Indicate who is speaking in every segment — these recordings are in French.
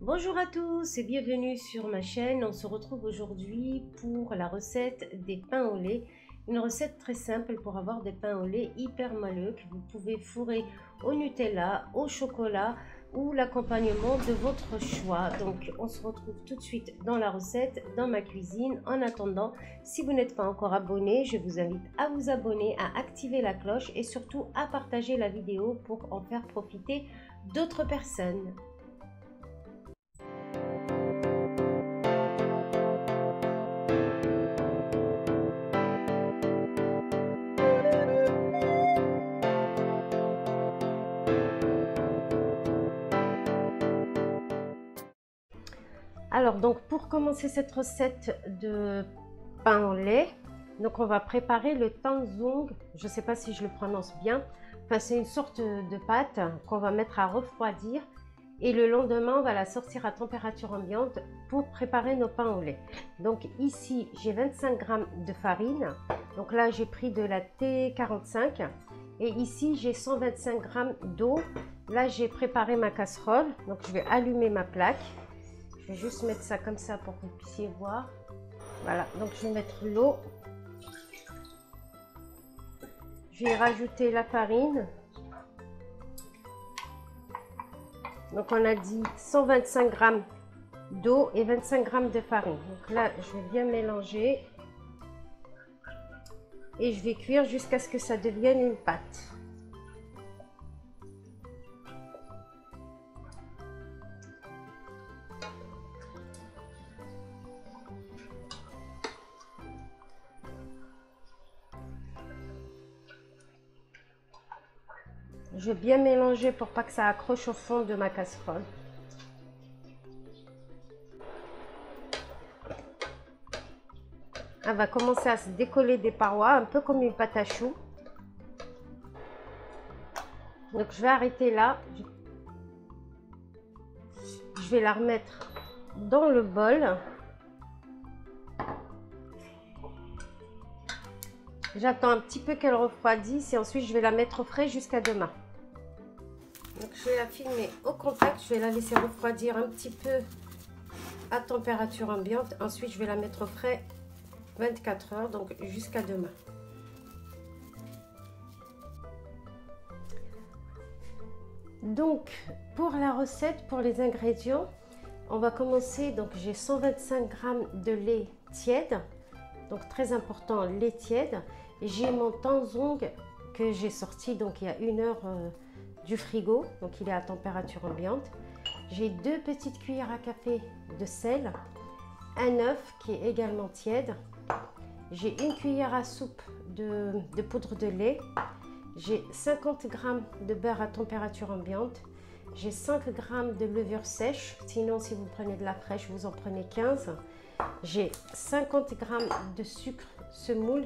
Speaker 1: Bonjour à tous et bienvenue sur ma chaîne. On se retrouve aujourd'hui pour la recette des pains au lait. Une recette très simple pour avoir des pains au lait hyper moelleux que vous pouvez fourrer au Nutella, au chocolat ou l'accompagnement de votre choix. Donc on se retrouve tout de suite dans la recette, dans ma cuisine. En attendant, si vous n'êtes pas encore abonné, je vous invite à vous abonner, à activer la cloche et surtout à partager la vidéo pour en faire profiter d'autres personnes. Alors donc pour commencer cette recette de pain au lait, donc on va préparer le tanzong. Je ne sais pas si je le prononce bien. Enfin, c'est une sorte de pâte qu'on va mettre à refroidir et le lendemain on va la sortir à température ambiante pour préparer nos pains au lait. Donc ici j'ai 25 g de farine. Donc là j'ai pris de la T45 et ici j'ai 125 g d'eau. Là j'ai préparé ma casserole. Donc je vais allumer ma plaque. Je vais juste mettre ça comme ça pour que vous puissiez voir. Voilà, donc je vais mettre l'eau. Je vais rajouter la farine. Donc on a dit 125 g d'eau et 25 g de farine. Donc là, je vais bien mélanger. Et je vais cuire jusqu'à ce que ça devienne une pâte. Je vais bien mélanger pour pas que ça accroche au fond de ma casserole. Elle va commencer à se décoller des parois, un peu comme une pâte à choux. Donc je vais arrêter là. Je vais la remettre dans le bol. J'attends un petit peu qu'elle refroidisse et ensuite je vais la mettre au frais jusqu'à demain. Donc je vais la filmer au contact, je vais la laisser refroidir un petit peu à température ambiante. Ensuite je vais la mettre au frais 24 heures, donc jusqu'à demain. Donc pour la recette, pour les ingrédients, on va commencer. Donc j'ai 125 g de lait tiède, donc très important, lait tiède. J'ai mon tanzong que j'ai sorti donc il y a 1 heure du frigo, donc il est à température ambiante. J'ai 2 petites cuillères à café de sel, un œuf qui est également tiède. J'ai 1 cuillère à soupe de poudre de lait. J'ai 50 g de beurre à température ambiante. J'ai 5 g de levure sèche. Sinon, si vous prenez de la fraîche, vous en prenez 15. J'ai 50 g de sucre semoule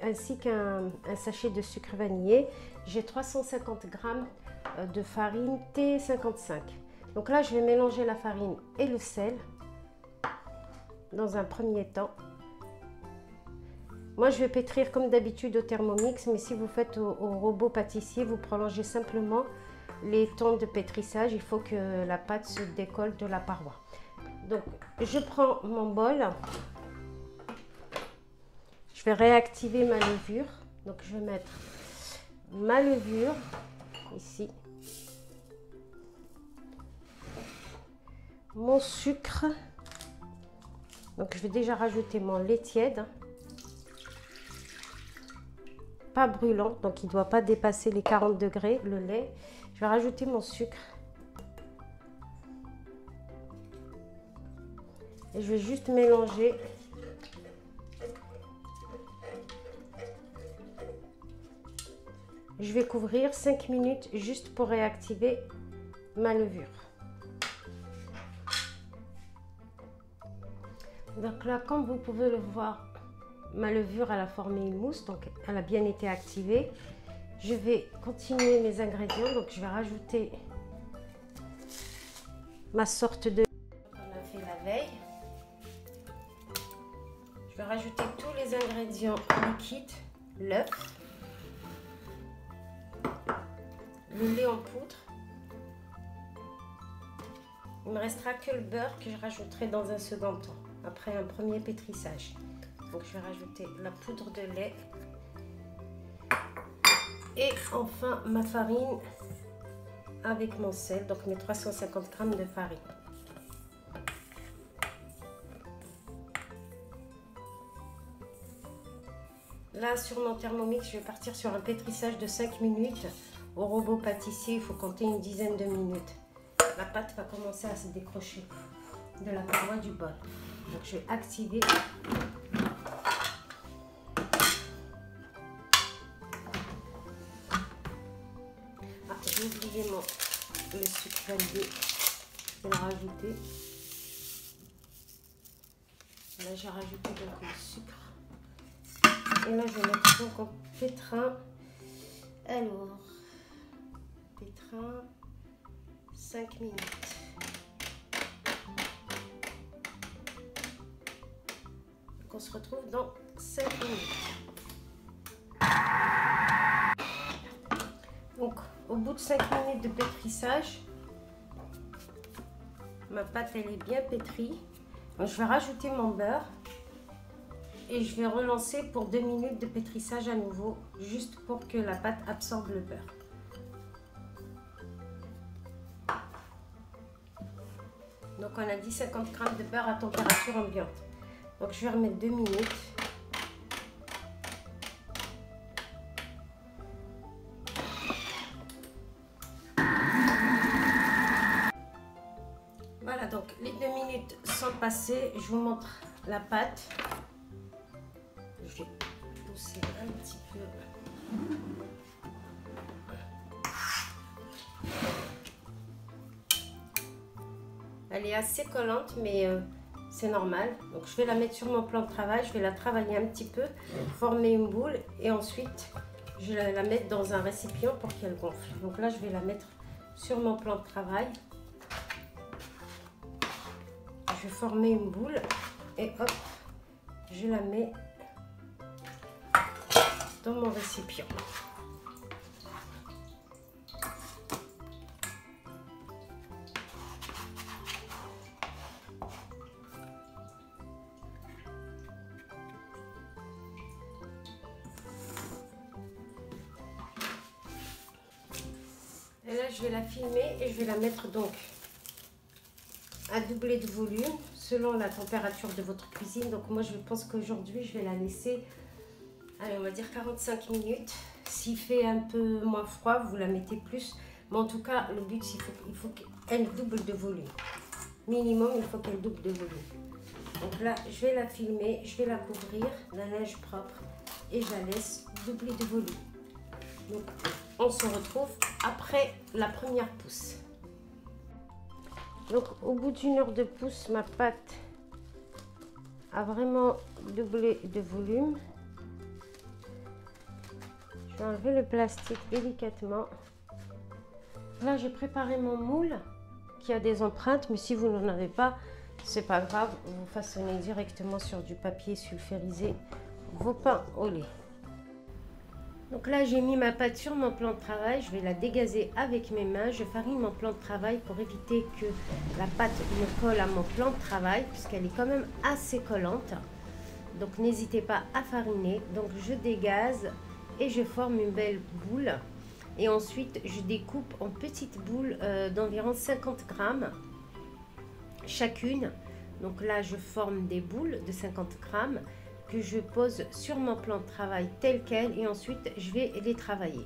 Speaker 1: ainsi qu'un sachet de sucre vanillé. J'ai 350 g de farine T55. Donc là, je vais mélanger la farine et le sel dans un premier temps. Moi, je vais pétrir comme d'habitude au Thermomix, mais si vous faites au robot pâtissier, vous prolongez simplement les temps de pétrissage. Il faut que la pâte se décolle de la paroi. Donc, je prends mon bol. Je vais réactiver ma levure. Donc, je vais mettre ma levure ici. Mon sucre. Donc, je vais déjà rajouter mon lait tiède. Pas brûlant, donc il ne doit pas dépasser les 40 degrés, le lait. Je vais rajouter mon sucre. Et je vais juste mélanger. Je vais couvrir 5 minutes juste pour réactiver ma levure. Donc là, comme vous pouvez le voir, ma levure elle a formé une mousse, donc elle a bien été activée. Je vais continuer mes ingrédients, donc je vais rajouter ma sorte de qu'on a fait la veille. Je vais rajouter tous les ingrédients liquides, l'œuf, le lait en poudre, Il me restera que le beurre que je rajouterai dans un second temps, après un premier pétrissage. Donc je vais rajouter la poudre de lait. Et enfin ma farine avec mon sel, donc mes 350 g de farine. Là sur mon Thermomix, je vais partir sur un pétrissage de 5 minutes. Au robot pâtissier, il faut compter une dizaine de minutes. La pâte va commencer à se décrocher de la paroi du bol. Donc je vais activer. Ah, j'ai oublié le sucre validé. Je vais le rajouter. Là j'ai rajouté donc le sucre. Et là je vais mettre donc en pétrin. Alors, pétrin 5 minutes. Donc on se retrouve dans 5 minutes. Donc au bout de 5 minutes de pétrissage, ma pâte elle est bien pétrie. Donc, je vais rajouter mon beurre et je vais relancer pour 2 minutes de pétrissage à nouveau, juste pour que la pâte absorbe le beurre. Donc on a dit 50 g de beurre à température ambiante. Donc je vais remettre 2 minutes. Voilà, donc les 2 minutes sont passées. Je vous montre la pâte. Je vais pousser un petit peu. Elle est assez collante, mais c'est normal. Donc je vais la mettre sur mon plan de travail. Je vais la travailler un petit peu, former une boule et ensuite je vais la mettre dans un récipient pour qu'elle gonfle. Donc là je vais la mettre sur mon plan de travail. Je vais former une boule et hop, je la mets dans mon récipient. Et là, je vais la filmer et je vais la mettre donc à doubler de volume selon la température de votre cuisine. Donc moi, je pense qu'aujourd'hui, je vais la laisser, allez, on va dire 45 minutes. S'il fait un peu moins froid, vous la mettez plus. Mais en tout cas, le but, il faut qu'elle double de volume. Minimum, il faut qu'elle double de volume. Donc là, je vais la filmer, je vais la couvrir d'un linge propre et je la laisse doubler de volume. Donc, on se retrouve après la première pousse. Donc, au bout d'une heure de pousse, ma pâte a vraiment doublé de volume. Je vais enlever le plastique délicatement. Là, j'ai préparé mon moule qui a des empreintes, mais si vous n'en avez pas, c'est pas grave. Vous façonnez directement sur du papier sulfurisé vos pains au lait. Donc là, j'ai mis ma pâte sur mon plan de travail. Je vais la dégazer avec mes mains. Je farine mon plan de travail pour éviter que la pâte me colle à mon plan de travail, puisqu'elle est quand même assez collante. Donc n'hésitez pas à fariner. Donc je dégaze et je forme une belle boule. Et ensuite, je découpe en petites boules d'environ 50 grammes chacune. Donc là, je forme des boules de 50 grammes que je pose sur mon plan de travail tel quel et ensuite je vais les travailler.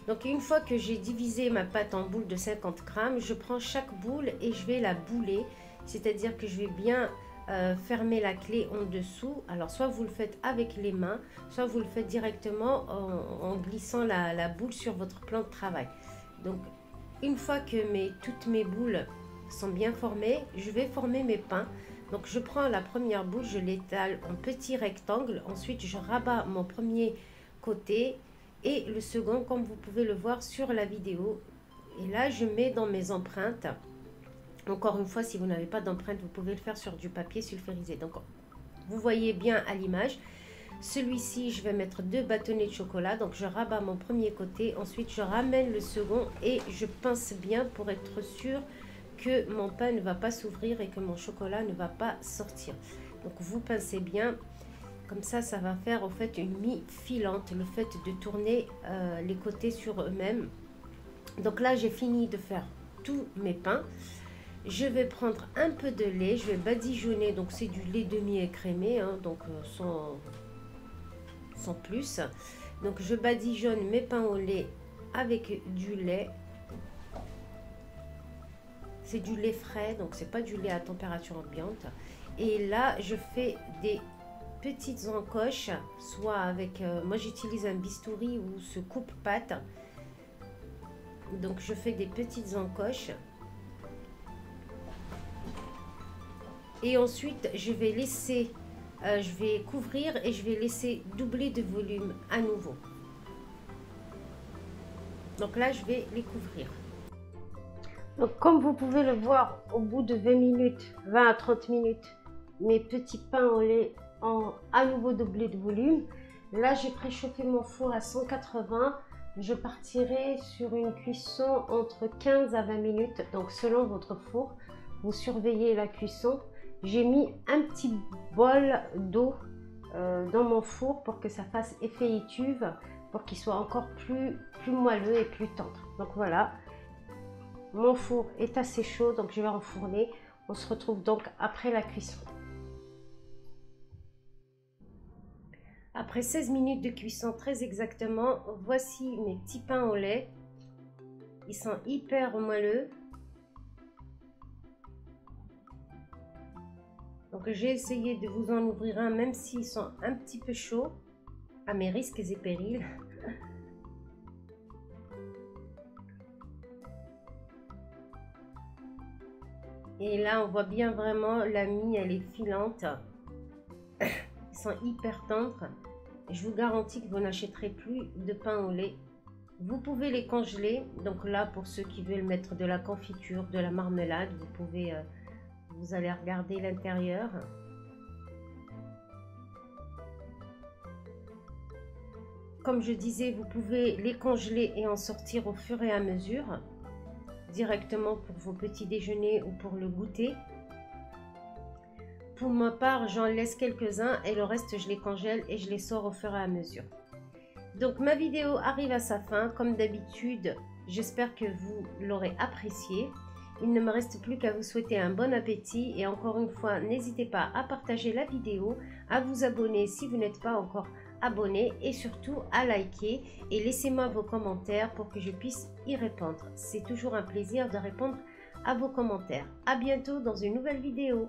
Speaker 1: Donc une fois que j'ai divisé ma pâte en boules de 50 grammes, je prends chaque boule et je vais la bouler, c'est-à-dire que je vais bien fermer la clé en dessous. Alors soit vous le faites avec les mains, soit vous le faites directement en glissant la boule sur votre plan de travail. Donc une fois que toutes mes boules sont bien formées, je vais former mes pains. Donc je prends la première boule, je l'étale en petit rectangle, ensuite je rabats mon premier côté et le second comme vous pouvez le voir sur la vidéo. Et là je mets dans mes empreintes. Encore une fois, si vous n'avez pas d'empreinte, vous pouvez le faire sur du papier sulfurisé. Donc vous voyez bien à l'image. Celui-ci, je vais mettre 2 bâtonnets de chocolat. Donc, je rabats mon premier côté. Ensuite, je ramène le second et je pince bien pour être sûr que mon pain ne va pas s'ouvrir et que mon chocolat ne va pas sortir. Donc, vous pincez bien. Comme ça va faire au fait une mie filante, le fait de tourner les côtés sur eux-mêmes. Donc là, j'ai fini de faire tous mes pains. Je vais prendre un peu de lait, je vais badigeonner, donc c'est du lait demi-écrémé, hein, donc sans plus. Donc je badigeonne mes pains au lait avec du lait. C'est du lait frais, donc c'est pas du lait à température ambiante. Et là, je fais des petites encoches, soit avec, moi j'utilise un bistouri ou ce coupe-pâte. Donc je fais des petites encoches. Et ensuite, je vais laisser, je vais couvrir et je vais laisser doubler de volume à nouveau. Donc là, je vais les couvrir. Donc comme vous pouvez le voir, au bout de 20 minutes, 20 à 30 minutes, mes petits pains au lait ont à nouveau doublé de volume. Là, j'ai préchauffé mon four à 180. Je partirai sur une cuisson entre 15 à 20 minutes. Donc selon votre four, vous surveillez la cuisson. J'ai mis un petit bol d'eau dans mon four pour que ça fasse effet étuve, pour qu'il soit encore plus moelleux et plus tendre. Donc voilà, mon four est assez chaud, donc je vais enfourner. On se retrouve donc après la cuisson. Après 16 minutes de cuisson, très exactement, voici mes petits pains au lait. Ils sont hyper moelleux. Donc j'ai essayé de vous en ouvrir un, même s'ils sont un petit peu chauds, à mes risques et périls. Et là, on voit bien vraiment la mie, elle est filante. Ils sont hyper tendres. Je vous garantis que vous n'achèterez plus de pain au lait. Vous pouvez les congeler. Donc là, pour ceux qui veulent mettre de la confiture, de la marmelade, vous pouvez, vous allez regarder l'intérieur. Comme je disais, vous pouvez les congeler et en sortir au fur et à mesure, directement pour vos petits déjeuners ou pour le goûter. Pour ma part, j'en laisse quelques-uns et le reste, je les congèle et je les sors au fur et à mesure. Donc, ma vidéo arrive à sa fin. Comme d'habitude, j'espère que vous l'aurez apprécié. Il ne me reste plus qu'à vous souhaiter un bon appétit. Et encore une fois, n'hésitez pas à partager la vidéo, à vous abonner si vous n'êtes pas encore abonné et surtout à liker. Et laissez-moi vos commentaires pour que je puisse y répondre. C'est toujours un plaisir de répondre à vos commentaires. À bientôt dans une nouvelle vidéo.